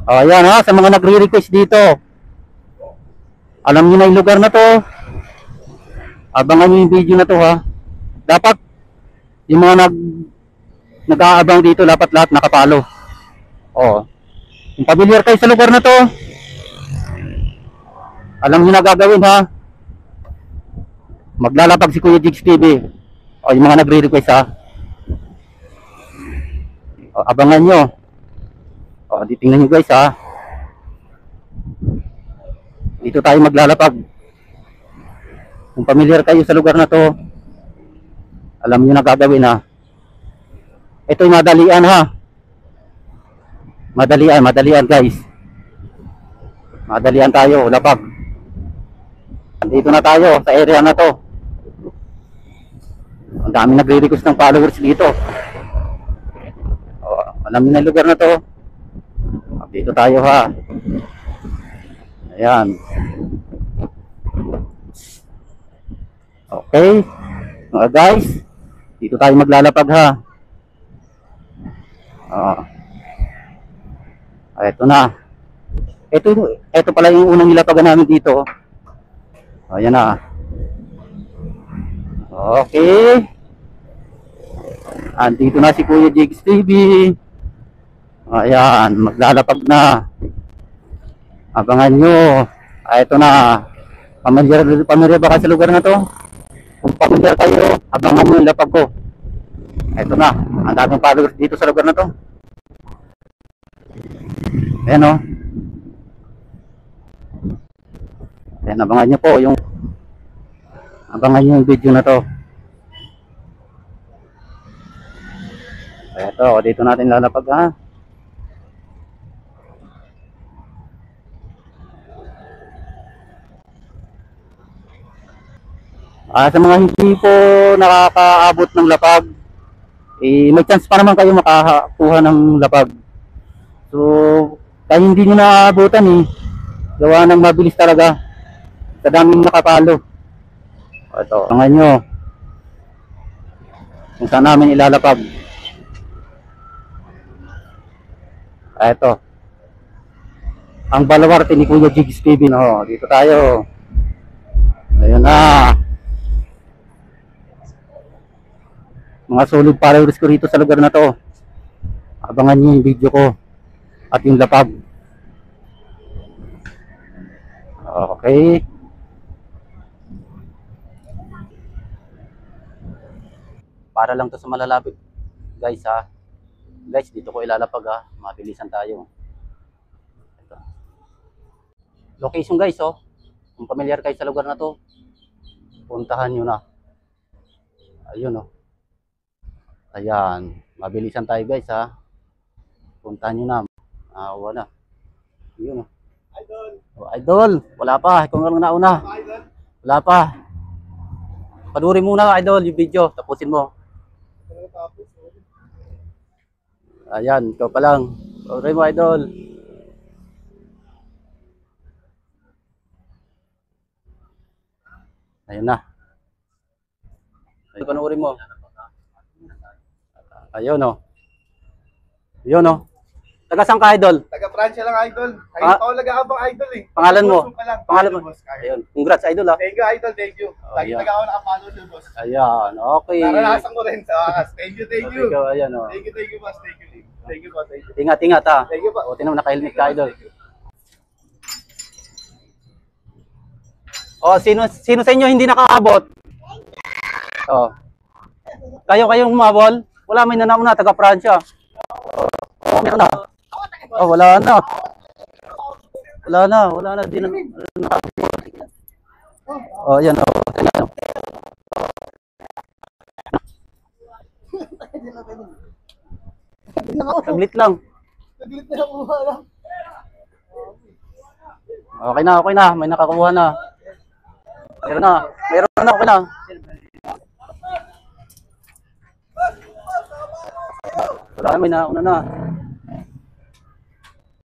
O, ayan ha, sa mga nagre-request dito. Alam niyo na yung lugar na to. Abangan niyo yung video na to ha. Dapat, yung mga nag-aabang dito, dapat lahat nakapalo. O, kung familiar kayo sa lugar na to, alam niyo na gagawin ha. Maglalapag si Kuya Jigs TV. O, yung mga nagre-request ha. O, abangan nyo. O, di tingnan nyo guys ha. Dito tayo maglalapag. Kung familiar kayo sa lugar na to, alam nyo na gagawin ha. Ito'y madalian ha. Madalian guys. Madalian tayo, lapag. Dito na tayo sa area na to. Ang dami nagre-request ng followers dito. O, alam niyo na yung lugar na to. Dito tayo ha. Ayan. Okay. Mga guys, dito tayo maglalapag ha. Ito na. Ito pala yung unang nilapagan namin dito. Ayan na. Okay. Andito na si Kuya Jigs TV. Ayan, maglalapag na. Abangan nyo. Ito na. Pamilyar ba kayo sa lugar na to? Kung pamilyar kayo, abangan nyo yung lapag ko. Ito na. Ang daming followers dito sa lugar na to. Ayan o. Ayan, abangan nyo po yung video na to. Ito, dito natin lalapag ha. Sa mga hindi po nakakaabot ng lapag, may chance pa naman kayo makakuha ng lapag. So, kaya hindi nyo naaabutan gawa ng mabilis talaga sa daming nakapalo. Ito, tangan nyo kung saan namin ilalapag. Ito, ang baluarte ni Kuya Jigs TV. No? Dito tayo. Ayun na. Mga solid followers ko rito sa lugar na to. Abangan nyo yung video ko at yung lapag. Okay. Para lang to sa malalapit guys ha. Guys, dito ko ilalapag ha. Mabilisan tayo. Ito. Location guys oh. Kung familiar kayo sa lugar na to, puntahan nyo na. Ayun oh. Ayan. Mabilisan tayo guys ha. Puntahan nyo na. Wala. Ayun oh. Idol. Oh, idol. Wala pa. Ikaw nga lang nauna. Wala pa. Panurin muna idol yung video. Tapusin mo. Ayan. Ikaw pa lang. Panurin mo idol. Ayun na. Ayun, panurin mo. Ayun o. Ayun o. Taga saan ka idol? Taga Pransya lang idol. Ayun ako nag-aabang idol eh. Pangalan mo? Pangalan mo? Ayun. Congrats idol ha. Thank you idol, thank you. Lagi taga ako nakapalo sa boss. Ayan. Okay. Naranasan ko rin sa wakas. Thank you, thank you. Ikaw, ayan o. Thank you boss. Thank you. Thank you boss. Thank you. Ingat ha. Thank you po. O, tinawag naka-helmet ka idol. O, sino sa inyo hindi nakaabot? O. Kayong umabol? Wala, may nanauna, taga Pransya. O, meron na. Oh, wala na. Di na. Oh, yan oh. Saglit lang. Okay na. May nakakuha na. Meron na. Okay na. Wala na, may nauna na.